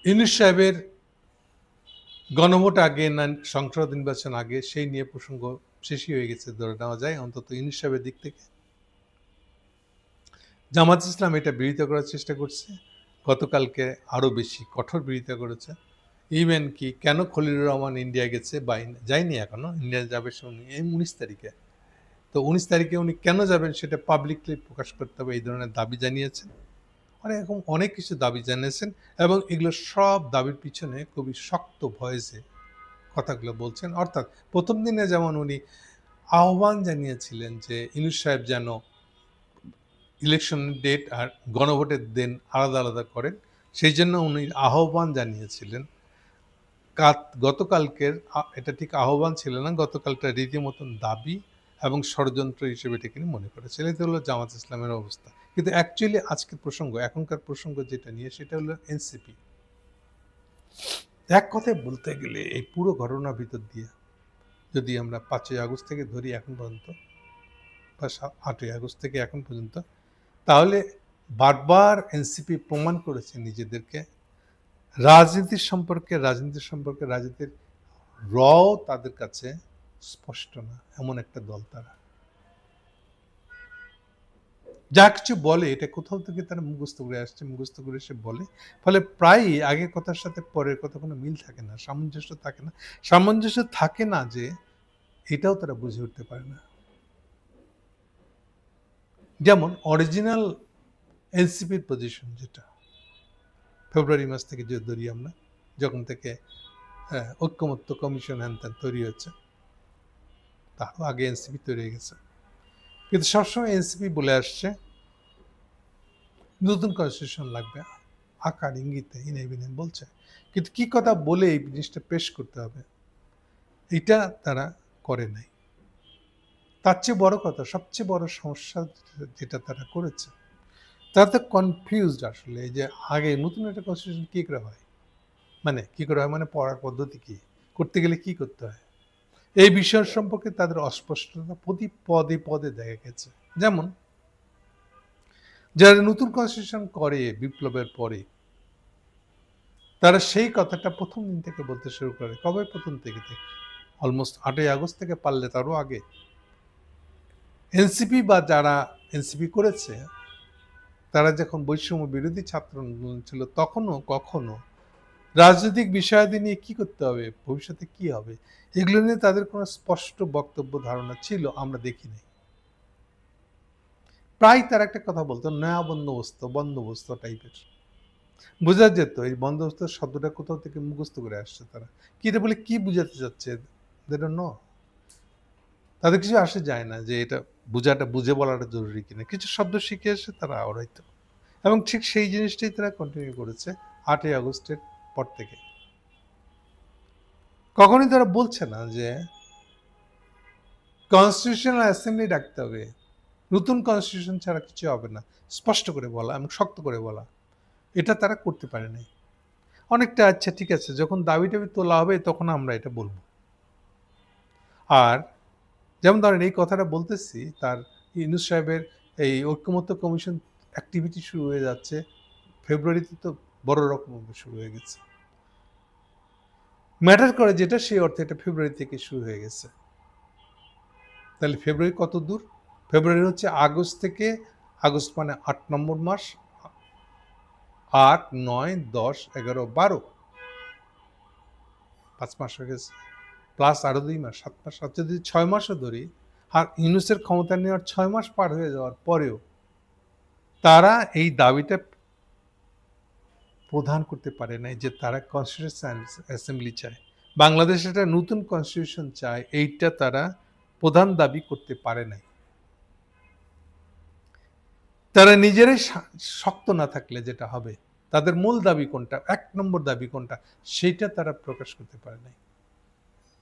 ইউনূস সাহেবের গণভোট আগে না সংসদ নির্বাচন আগে সেই নিয়ে প্রসঙ্গ শেষই হয়ে গেছে ধরে নেওয়া যায়, অন্তত ইউনূস সাহেবের দিক থেকে। জামাত ইসলাম এটা বিরোধিতা করার চেষ্টা করছে, গতকালকে আরও বেশি কঠোর বিরোধিতা করেছে। ইভেন কি কেন খলিলুর রহমান ইন্ডিয়া গেছে বা যায়নি এখনো, ইন্ডিয়া যাবে শুনি এই 19 তারিখে। তো 19 তারিখে উনি কেন যাবেন সেটা পাবলিকলি প্রকাশ করতে হবে, এই ধরনের দাবি জানিয়েছেন। এরকম অনেক কিছু দাবি জানিয়েছেন এবং এগুলো সব দাবির পিছনে খুবই শক্ত ভয়েসে কথাগুলো বলছেন। অর্থাৎ প্রথম দিনে যেমন উনি আহ্বান জানিয়েছিলেন যে ইউনূস সাহেব যেন ইলেকশন ডেট আর গণভোটের দিন আলাদা আলাদা করেন, সেই জন্য উনি আহ্বান জানিয়েছিলেন। গতকালকের এটা ঠিক আহ্বান ছিল না, গতকালটা রীতিমতন দাবি এবং ষড়যন্ত্র হিসেবে এটাকে মনে করেছিল। এটা হলো জামাত ইসলামের অবস্থা। কিন্তু অ্যাকচুয়ালি আজকের প্রসঙ্গ, এখনকার প্রসঙ্গ যেটা নিয়ে সেটা হলো এনসিপি। এক কথায় বলতে গেলে এই পুরো ঘটনার ভিতর দিয়ে যদি আমরা 5ই আগস্ট থেকে ধরি এখন পর্যন্ত বা 8ই আগস্ট থেকে এখন পর্যন্ত, তাহলে বারবার এনসিপি প্রমাণ করেছে নিজেদেরকে। রাজনীতির রাজনীতির তাদের কাছে স্পষ্ট না, এমন একটা দল তারা। যা কিছু বলে এটা কোথাও থেকে তারা মুখস্থ করে আসছে, মুখস্থ করে এসে বলে, ফলে প্রায়ই আগের কথার সাথে পরের কথা কোনো মিল থাকে না, সামঞ্জস্য থাকে না। সামঞ্জস্য থাকে না যে এটাও তারা বুঝে উঠতে পারে না। যেমন অরিজিনাল এনসিপির পজিশন যেটা ফেব্রুয়ারি মাস থেকে যে ধরি আমরা, যখন থেকে ঐক্যমত্য কমিশন হ্যান তৈরি হচ্ছে, তারও আগে এনসিপি তৈরি হয়ে গেছে। কিন্তু সবসময় এনসিপি বলে আসছে নতুন কনস্টিটিউশন লাগবে, আকার ইঙ্গিতে ইনে বিনে বলছে, কিন্তু কি কথা বলে এই জিনিসটা পেশ করতে হবে এটা তারা করে নাই। তার চেয়ে বড় কথা, সবচেয়ে বড় সমস্যা যেটা তারা করেছে, তারা তো কনফিউজড আসলে, এই যে আগে নতুন একটা কনস্টিটিউশন কী করে হয়, কী করে হয়, পড়ার পদ্ধতি কী, করতে গেলে কি করতে হয়, এই বিষয় সম্পর্কে তাদের অস্পষ্টতা প্রতি পদে পদে দেখা গেছে। যেমন যারা নতুন কনস্টিটিউশন করে বিপ্লবের পরে, তারা সেই কথাটা প্রথম দিন থেকে বলতে শুরু করে। কবে প্রথম থেকে? অলমোস্ট 8ই আগস্ট থেকে, পারলে তারও আগে। এনসিপি বা যারা এনসিপি করেছে, তারা যখন বৈষম্য বিরোধী ছাত্র আন্দোলন ছিল, তখনও কখনো রাজনৈতিক বিষয়াদি নিয়ে কি করতে হবে, ভবিষ্যতে কি হবে, এগুলো নিয়ে তাদের কোনো স্পষ্ট বক্তব্য ধারণা ছিল আমরা দেখিনি। প্রায় তার একটা কথা বলতো, নয়া বন্দোবস্ত টাইপের। বোঝা যেত এই বন্দোবস্ত শব্দটা কোথাও থেকে মুখস্থ করে আসছে তারা। কি এটা বলে কি বুঝাতে যাচ্ছে, দে ডোন্ট নো। তাদের কিছু আসে যায় না যে এটা বুঝে বলাটা জরুরি কিনা। কিছু শব্দ শিখে এসে তারা আওড়াইতো, এবং ঠিক সেই জিনিসটাই তারা কন্টিনিউ করেছে 8ই আগস্টের পর থেকে। কখনই তারা বলছে না যে কনস্টিটিউশনাল অ্যাসেম্বলি ডাকতে হবে, নতুন কনস্টিটিউশন ছাড়া কিছু হবে না, স্পষ্ট করে বলা এবং শক্ত করে বলা। এটা তারা করতে পারে নাই। অনেকটা আচ্ছা ঠিক আছে, যখন দাবি টাবি তোলা হবে তখন আমরা এটা বলবো। আর যেমন ধরেন এই কথাটা বলতেছি, তার ইউনূস সাহেবের এই ঐক্যমত্য কমিশন অ্যাক্টিভিটি শুরু হয়ে যাচ্ছে ফেব্রুয়ারিতে, তো বড় রকম শুরু হয়ে গেছে। ম্যাটার করে যেটা, সেই অর্থে এটা ফেব্রুয়ারি থেকে শুরু হয়ে গেছে। তাহলে ফেব্রুয়ারি কত দূর? ফেব্রুয়ারি হচ্ছে আগস্ট থেকে, আগস্ট মানে 8 নম্বর মাস, 8, 9, 10, 11, 12, 5 মাস হয়ে গেছে, প্লাস আরো 2 মাস, 7 মাস। আচ্ছা যদি 6 মাসও ধরি, আর ইউনূসের ক্ষমতা নেওয়ার 6 মাস পার হয়ে যাওয়ার পরেও তারা এই দাবিটা প্রদান করতে পারে নাই যে তারা কনস্টিটিউশন অ্যাসেম্বলি চায়, বাংলাদেশ একটা নতুন কনস্টিটিউশন চায়, এইটা তারা প্রধান দাবি করতে পারে নাই। তারা নিজেরাই শক্ত না থাকলে যেটা হবে, তাদের মূল দাবি কোনটা, 1 নম্বর দাবি কোনটা, সেইটা তারা প্রকাশ করতে পারে নাই।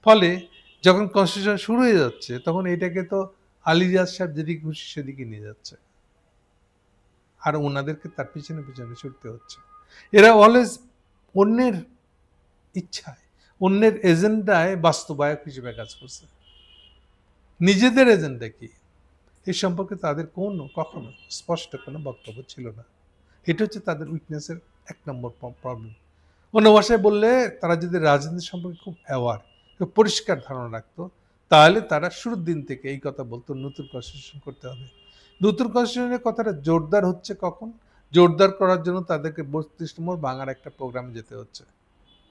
ফলে যখন কনস্টিটিউশন শুরু হয়ে যাচ্ছে, তখন এটাকে তো আলী রিয়াজ সাহেব যেদিকে খুশি সেদিকে নিয়ে যাচ্ছে, আর ওনাদেরকে তার পিছনে পিছনে ছুটতে হচ্ছে। এরা অলওয়েজ অন্যের ইচ্ছায়, অন্যের এজেন্ডায় বাস্তবায়ক হিসেবে কাজ করছে। নিজেদের এজেন্ডা কি এই সম্পর্কে তাদের কখনো স্পষ্ট কোনো বক্তব্য ছিল না। এটা হচ্ছে তাদের উইকনেসের 1 নম্বর প্রবলেম। অন্য ভাষায় বললে তারা যদি রাজনীতি সম্পর্কে খুব অ্যাওয়ার, খুব পরিষ্কার ধারণা রাখতো, তাহলে তারা শুরুর দিন থেকে এই কথা বলতো নতুন কনস্টিটিউশন করতে হবে। নতুন কনস্টিটিউশনের কথাটা জোরদার হচ্ছে কখন? জোরদার করার জন্য তাদেরকে ৩২ নম্বর ভাঙার একটা প্রোগ্রামে যেতে হচ্ছে।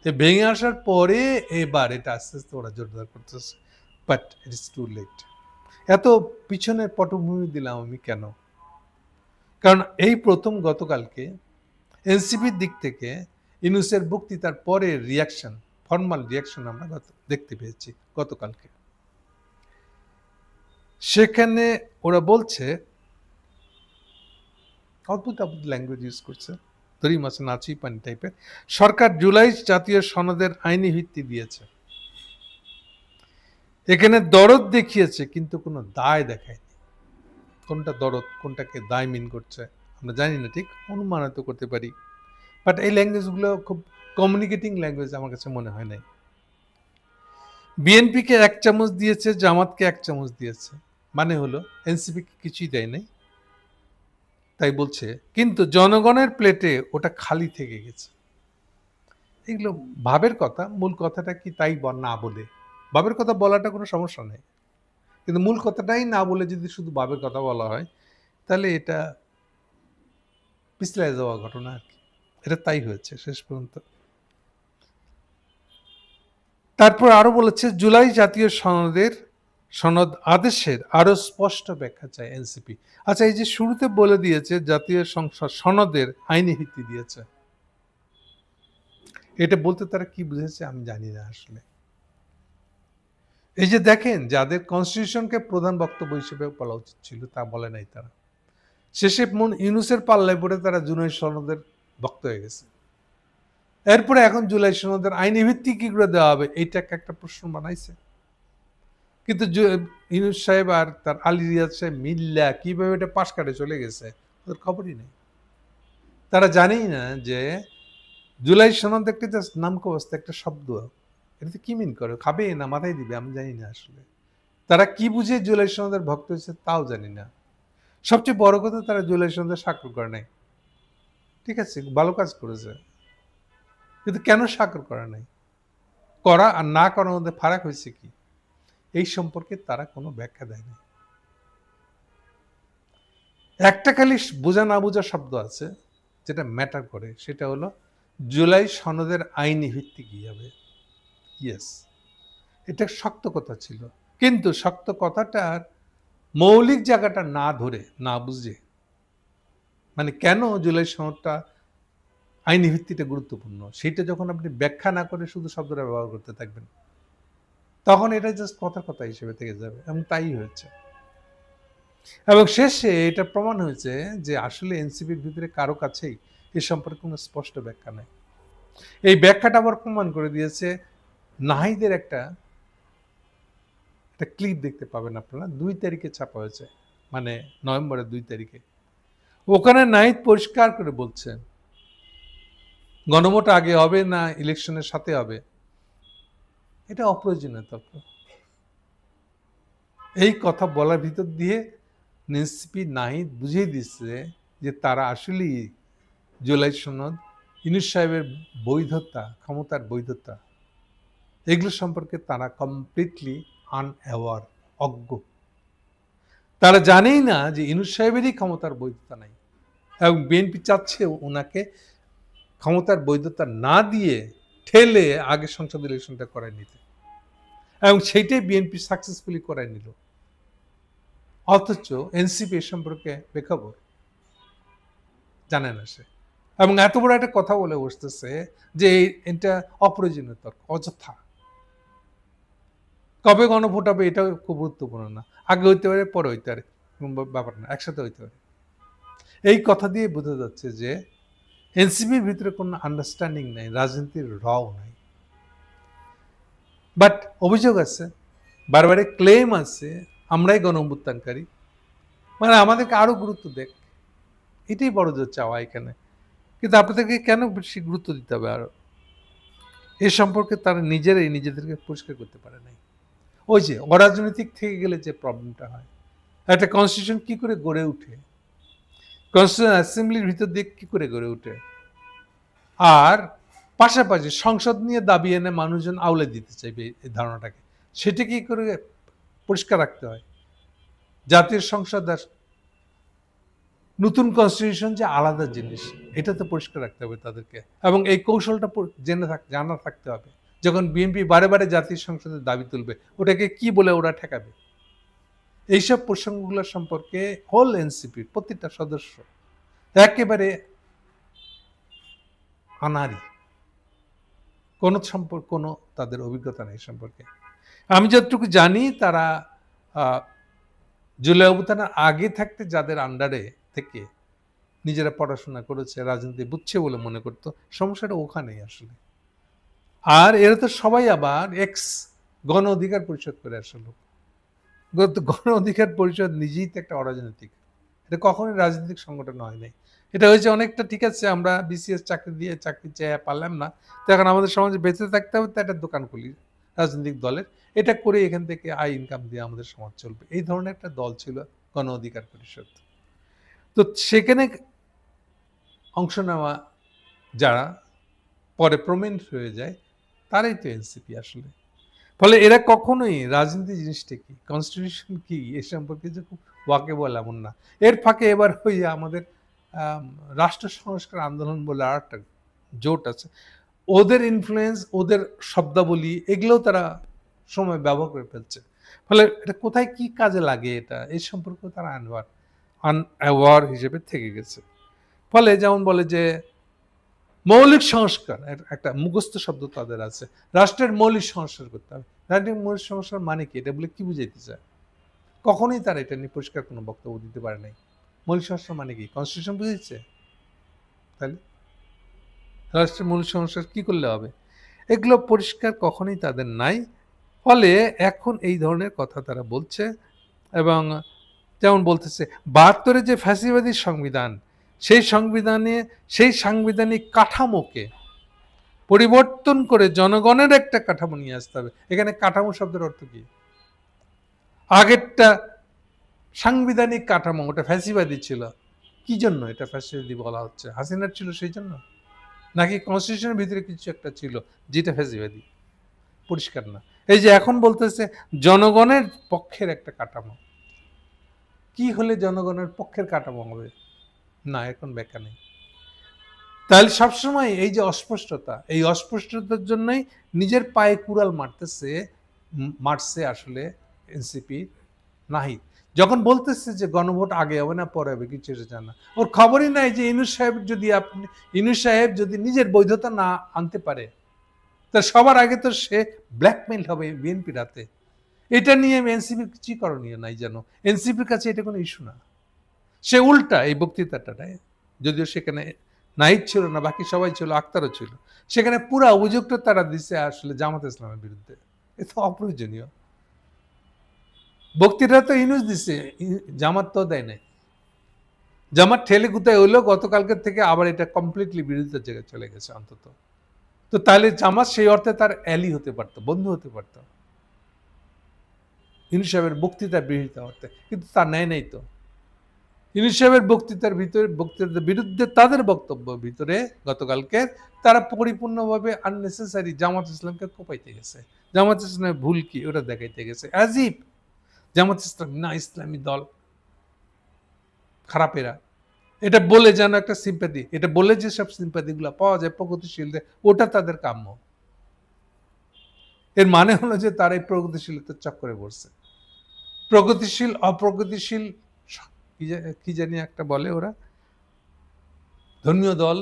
ভেঙে আসার পরে এবার এটা আস্তে আস্তে ওরা জোরদার করতেছে, but it is too late. এত পিছনের পটভূমি দিলাম আমি কেন? কারণ এই প্রথম গতকালকে এনসিপির দিক থেকে ইউনূসের বক্তৃতার পরে রিয়াকশন, ফর্মাল রিয়াকশন আমরা দেখতে পেয়েছি গতকালকে। সেখানে ওরা বলছে, অদ্ভুত অদ্ভুত ল্যাঙ্গুয়েজ ইউজ করছে, দড়ি মাছে নাচি পানি টাইপের। সরকার জুলাই জাতীয় সনদের আইনি ভিত্তি দিয়েছে, এখানে দরদ দেখিয়েছে কিন্তু কোনো দায় দেখায়নি। কোনটা দরদ, কোনটাকে দায় মিন করছে আমরা জানি না, ঠিক অনুমানিত করতে পারি, বাট এই ল্যাঙ্গুয়েজগুলো খুব কমিউনিকেটিং ল্যাঙ্গুয়েজ আমার কাছে মনে হয় নাই। বিএনপিকে 1 চামচ দিয়েছে, জামাতকে 1 চামচ দিয়েছে, মানে হলো এনসিপিকে কিছুই দেয় নাই, তাই বলছে, কিন্তু জনগণের প্লেটে ওটা খালি থেকে গেছে। এগুলো ভাবের কথা, মূল কথাটা কি তাই না বলে, ভাবের কথা বলাটা কোনো সমস্যা নেই, কিন্তু মূল কথাটাই না বলে যদি শুধু ভাবের কথা বলা হয়, তাহলে এটা পিছলে যাওয়া ঘটনা আর কি। এটা তাই হয়েছে শেষ পর্যন্ত। তারপর আরো বলেছে, জুলাই জাতীয় সনদ আদেশের আরো স্পষ্ট ব্যাখ্যা চায় এনসিপি। আচ্ছা, এই যে শুরুতে বলে দিয়েছে জাতীয় সংসদ সনদের আইনি ভিত্তি দিয়েছে, এটা বলতে তারা কি বুঝেছে আমি জানি না আসলে। এই যে দেখেন, যাদের কনস্টিটিউশনকে প্রধান বক্তব্য হিসেবে বলা উচিত ছিল তা বলে নাই তারা, শেষে ইউনূসের পাল্লায় পড়ে তারা জুলাই সনদের বক্ত হয়ে গেছে। এরপরে এখন জুলাই সনদের আইনি ভিত্তি কি করে দেওয়া হবে এইটাকে একটা প্রশ্ন বানাইছে, কিন্তু ইউনূস সাহেব আর তার আলী রিয়াজ সাহেব মিল্লা কিভাবে এটা পাশ কাটে চলে গেছে ওদের খবরই নেই। তারা জানেই না যে জুলাই সনদ একটা জাস্ট নামকবস্ত একটা শব্দ, এটাতে কি মিন করে, খাবে না মাথায় দিবে আমি জানি না আসলে। তারা কি বুঝে জুলাই সনদের ভক্ত হয়েছে তাও জানি না। সবচেয়ে বড় কথা, তারা জুলাই সনদে স্বাক্ষর করে নাই, ঠিক আছে, ভালো কাজ করেছে, কিন্তু কেন স্বাক্ষর করা নাই, করা আর না করার মধ্যে ফারাক হয়েছে কি, এই সম্পর্কে তারা কোনো ব্যাখ্যা দেয় না। একটা খালি বোঝা না বোঝা শব্দ আছে যেটা ম্যাটার করে, সেটা হলো জুলাই সনদের আইনি ভিত্তি কি হবে। ইয়েস, এটা শক্ত কথা ছিল, কিন্তু শক্ত কথাটার মৌলিক জায়গাটা না ধরে, না বুঝে, মানে কেন জুলাই সনদটা আইনি ভিত্তিটা গুরুত্বপূর্ণ, সেটা যখন আপনি ব্যাখ্যা না করে শুধু শব্দটা ব্যবহার করতে থাকবেন, তখন এটা জাস্ট কথার কথা হিসেবে থেকে যাবে, এবং তাই হয়েছে। এবং শেষে এটা প্রমাণ হয়েছে যে আসলে এনসিপির ভিতরে কারো কাছেই এ সম্পর্কে কোনো স্পষ্ট ব্যাখ্যা নেই। এই ব্যাখ্যাটা আবার প্রমাণ করে দিয়েছে নাহিদের একটা ক্লিপ দেখতে পাবেন আপনারা, 2 তারিখে ছাপা হয়েছে, মানে নভেম্বরের 2 তারিখে। ওখানে নাহিদ পরিষ্কার করে বলছেন গণভোট আগে হবে না ইলেকশনের সাথে হবে, এটা অপ্রয়োজনীয় তর্ক। এই কথা বলার ভিতর দিয়ে এনসিপি নাহিদ বুঝিয়ে দিচ্ছে যে তারা আসলেই জুলাই সনদ, ইউনূস সাহেবের বৈধতা, ক্ষমতার বৈধতা, এগুলো সম্পর্কে তারা কমপ্লিটলি আনঅ্যাওয়ার, অজ্ঞ। তারা জানেই না যে ইউনূস সাহেবেরই ক্ষমতার বৈধতা নাই, এবং বিএনপি চাচ্ছে ওনাকে ক্ষমতার বৈধতা না দিয়ে ঠেলে আগে সংসদ ইলেকশনটা করায় নিতে, এবং সেইটাই বিএনপি সাকসেসফুলি করায় নিল। অথচ এনসিপি এ সম্পর্কে বেখবর, জানে না সে, এবং এত বড় একটা কথা বলে বসতেছে যে এটা অপ্রয়োজনীয় তর্ক, অযথা। কবে গণভোট হবে এটাও খুব গুরুত্বপূর্ণ না, আগে হইতে পারে পরে হইতে পারে, ব্যাপার না, একসাথে হইতে পারে। এই কথা দিয়ে বোঝা যাচ্ছে যে এনসিপির ভিতরে কোনো আন্ডারস্ট্যান্ডিং নাই, রাজনীতির রও নাই। বাট অভিযোগ আছে, বারবারে ক্লেম আছে আমরাই গণ-অভ্যুত্থানকারী, মানে আমাদেরকে আরো গুরুত্ব দেখ, এটাই বড় জোর চাওয়া এখানে। কিন্তু আপনাদেরকে কেন বেশি গুরুত্ব দিতে হবে আরো, এ সম্পর্কে তারা নিজেরাই নিজেদেরকে পরিষ্কার করতে পারে নাই। ওই যে অরাজনৈতিক থেকে গেলে যে প্রবলেমটা হয়, একটা কনস্টিটিউশন কি করে গড়ে উঠে, কনস্টিটিউশন অ্যাসেম্বলির ভিতর দিয়ে কি করে গড়ে উঠে, আর পাশাপাশি সংসদ নিয়ে দাবি এনে মানুষজন আউলে দিতে চাইবে এই ধারণাটাকে। সেটা কি করে পরিষ্কার রাখতে হয়? জাতীয় সংসদ আর নতুন কনস্টিটিউশন যে আলাদা জিনিস, এটা তো পরিষ্কার রাখতে হবে তাদেরকে, এবং এই কৌশলটা জানা থাকতে হবে। যখন বিএনপি বারে বারে জাতীয় সংসদের দাবি তুলবে, ওটাকে কি বলে ওরা ঠেকাবে? এইসব প্রসঙ্গগুলো সম্পর্কে হোল এনসিপির প্রতিটা সদস্য একেবারে আনাড়ি, কোনো তাদের অভিজ্ঞতা নেই সম্পর্কে। আমি যতটুকু জানি, তারা জুলাই অভ্যুত্থানের আগে থাকতে যাদের আন্ডারে থেকে নিজেরা পড়াশোনা করেছে, রাজনীতি বুঝছে বলে মনে করতো, সমস্যাটা ওখানেই আসলে। আর এরা তো সবাই আবার এক্স গণ অধিকার পরিষদ করে আসলো। গণ অধিকার পরিষদ নিজেই তো একটা অরাজনৈতিক, এটা কখনোই রাজনৈতিক সংগঠন হয় নাই। এটা হয়েছে অনেকটা, ঠিক আছে আমরা বিসিএস চাকরি চেয়ে পারলাম না, তো এখন আমাদের সমাজে বেঁচে থাকতে হবে, তো একটা দোকান খুলি রাজনৈতিক দলের, এটা করে এখান থেকে আয় ইনকাম দিয়ে আমাদের সমাজ চলবে, এই ধরনের একটা দল ছিল গণ অধিকার পরিষদ। তো সেখানে অংশ নেওয়া যারা পরে প্রমিনেন্ট হয়ে যায়, তারাই তো এনসিপি আসলে। ফলে এরা কখনোই রাজনীতি জিনিসটা কি, কনস্টিটিউশন কি, এ সম্পর্কে যে খুব ওয়াকেবল এমন না। এর ফাঁকে এবার ওই আমাদের রাষ্ট্র সংস্কার আন্দোলন বলে আর একটা জোট আছে, ওদের ইনফ্লুয়েন্স, ওদের শব্দাবলী, এগুলোও তারা সময় ব্যবহার করে ফেলছে। ফলে এটা কোথায় কি কাজে লাগে, এটা এই সম্পর্কে তারা আনঅ্যাওয়ার হিসেবে থেকে গেছে। ফলে যেমন বলে যে মৌলিক সংস্কার, একটা মুখস্থ শব্দ তাদের আছে, রাষ্ট্রের মৌলিক সংস্কার করতে হবে। রাষ্ট্রের মৌলিক সংস্কার মানে কি, এটা বলে কি বুঝাইতে চায়? কখনোই তারা এটা নিয়ে পরিষ্কার কোনো বক্তব্য দিতে পারে নাই। মৌলিক সংস্কার মানে কি, কনস্টিটিউশন বুঝেছে? তাহলে রাষ্ট্রের মৌলিক সংস্কার কি করলে হবে? এগুলো পরিষ্কার কখনোই তাদের নাই। ফলে এখন এই ধরনের কথা তারা বলছে, এবং যেমন বলতেছে ৭২-এর যে ফ্যাসিবাদী সংবিধান, সেই সাংবিধানিক কাঠামোকে পরিবর্তন করে জনগণের একটা কাঠামো নিয়ে আসতে হবে। এখানে কাঠামো শব্দের অর্থ কি? আগেরটা সাংবিধানিক কাঠামো, ওটা ফ্যাসিবাদী ছিল। কি জন্য এটা ফ্যাসিবাদী বলা হচ্ছে? হাসিনার ছিল সেই জন্য, নাকি কনস্টিটিউশনের ভিতরে কিছু একটা ছিল যেটা ফ্যাসিবাদী? পরিষ্কার না। এই যে এখন বলতেছে জনগণের পক্ষের একটা কাঠামো, কি হলে জনগণের পক্ষের কাঠামো হবে? না, এখন ব্যাখ্যা নেই। তাহলে সবসময় এই যে অস্পষ্টতা, এই অস্পষ্টতার জন্যই নিজের পায়ে কুড়াল মারছে আসলে এনসিপি নাহিদ। যখন বলতেছে যে গণভোট আগে হবে না পরে হবে, কিছু জানা, ওর খবরই নাই যে ইউনূস সাহেব যদি নিজের বৈধতা না আনতে পারে, তা সবার আগে তো সে ব্ল্যাকমেইল হবে বিএনপির হাতে। এটা নিয়ে এনসিপির কিছু করণীয় নাই যেন, এনসিপির কাছে এটা কোনো ইস্যু না। সে উল্টা এই বক্তৃতাটায়, যদিও সেখানে নাহিদ ছিল না, বাকি সবাই ছিল, আক্তারও ছিল, সেখানে পুরো অভিযোগটা তারা দিচ্ছে আসলে জামাত ইসলামের বিরুদ্ধে। এ তো অপ্রয়োজনীয়। বক্তৃতা তো ইউনূস দিছে, জামাত তো দেয় নাই। জামাত ঠেলে গুতায় হইলো, গতকালকের থেকে আবার এটা কমপ্লিটলি বিরোধিতার জায়গায় চলে গেছে অন্তত। তো তাহলে জামাত সেই অর্থে তার অ্যালি হতে পারত, বন্ধু হতে পারত ইউনূস সাহেবের বক্তৃতার বিরোধিতা অর্থে, কিন্তু তা নেয় নাই তো। ইউনূস সাহেবের বক্তৃতার বিরুদ্ধে তাদের বক্তব্য ভিতরে গতকালকে তারা পরিপূর্ণভাবে আননেসেসারি জামাত ইসলামকে কোপাইতে গেছে। জামাত ইসলামের ভুল কি ওটা দেখাইতে গেছে, আজিব। জামাত ইসলাম না ইসলামী দল, খারাপেরা, এটা বলে যেন একটা সিম্প্যাথি, এটা বলে যে সব সিম্প্যাথিগুলো পাওয়া যায় প্রগতিশীলদের, ওটা তাদের কাম্য। এর মানে হলো যে তারা এই প্রগতিশীলতার চক্করে পড়ছে। প্রগতিশীল অপ্রগতিশীল কি জানি একটা বলে ওরা, ধর্মীয় দল,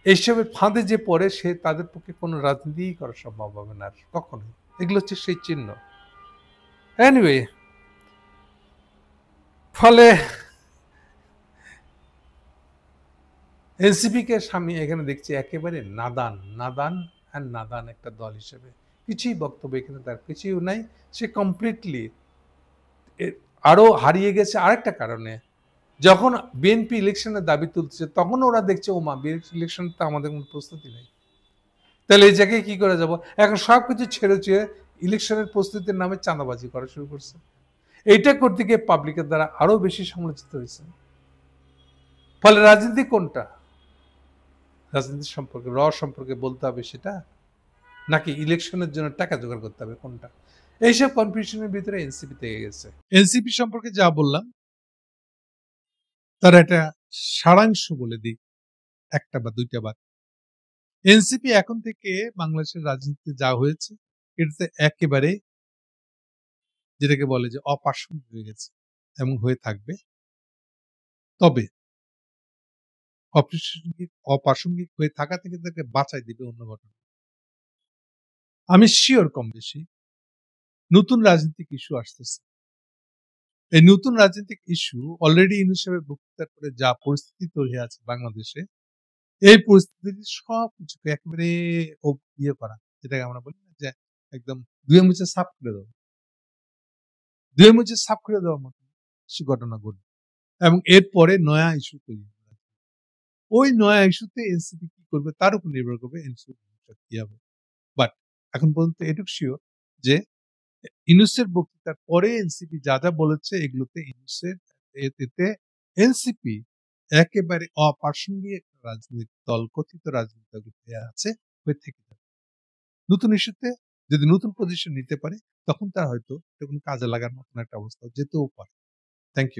এইসবের ফাঁদে যে পড়ে সে তাদের পক্ষে কোনো রাজনীতি করা সম্ভব হবে না কখনোই। এগুলো হচ্ছে সেই চিহ্ন। এনিওয়ে, ফলে এনসিপিকে আমি এখানে দেখছি একেবারে নাদান একটা দল হিসেবে। কিছুই বক্তব্য এখানে তার কিছুই নাই। সে কমপ্লিটলি আরো হারিয়ে গেছে আরেকটা কারণে। যখন বিএনপি ইলেকশনের দাবি তুলছে, তখন ওরা দেখছে ওমা ইলেকশন তো আমাদের কোনো প্রস্তুতি নেই, তাহলে এই জায়গায় কি করে যাব? এখন সবকিছু ছেড়ে ইলেকশনের প্রস্তুতির নামে চাঁদাবাজি করা শুরু করছে। এইটা করতে গিয়ে পাবলিকের দ্বারা আরো বেশি সমালোচিত হয়েছে। ফলে রাজনীতি কোনটা? রাজনীতি সম্পর্কে সম্পর্কে বলতে হবে সেটা, নাকি ইলেকশনের জন্য টাকা জোগাড় করতে হবে, কোনটা? এইসব কনফিউশনের ভিতরে এনসিপি থেকে গেছে। এনসিপি সম্পর্কে যা বললাম তার একটা সারাংশ বলে দিই, একটা বা দুইটা বাদ। এনসিপি এখন থেকে বাংলাদেশের রাজনীতিতে যা হয়েছে এটাতে একেবারে যেটাকে বলে যে অপ্রাসঙ্গিক হয়ে গেছে এবং হয়ে থাকবে। তবে অপ্রাসঙ্গিক হয়ে থাকা থেকে তাকে বাঁচাই দিবে অন্য ঘটনা। আমি শিওর কম বেশি নতুন রাজনৈতিক ইস্যু আসতেছে। এই নতুন রাজনৈতিক ইস্যু অলরেডি ইউনূস সাহেবের বক্তৃতার পরে যা পরিস্থিতি তৈরি আছে বাংলাদেশে, এই পরিস্থিতি সবকিছুকে একেবারে ইয়ে করা, যেটাকে আমরা বলি না যে একদম ধুয়ে মুছে সাফ করে দেওয়া, ধুয়ে মুছে সাফ করে দেওয়ার মতো কিছু ঘটনা ঘটবে এবং এরপরে নয়া ইস্যু তৈরি হবে। ওই নয়া ইস্যুতে এনসিপি কি করবে তার উপর নির্ভর করবে এনসিপি কি হবে। বাট এখন পর্যন্ত এটুকু শিওর যে ইউনূসের বক্তৃতার পরে এনসিপি যা যা বলেছে এগুলোতে ইউনূসের এতে এনসিপি একেবারে অপ্রাসঙ্গিক রাজনৈতিক দল, কথিত রাজনৈতিক দল হয়ে আছে, হয়ে থেকে যাবে। নতুন ইস্যুতে যদি নতুন পজিশন নিতে পারে তখন তার হয়তো এটা কোনো কাজে লাগার মতন একটা অবস্থা যেতেও পারে। Thank you.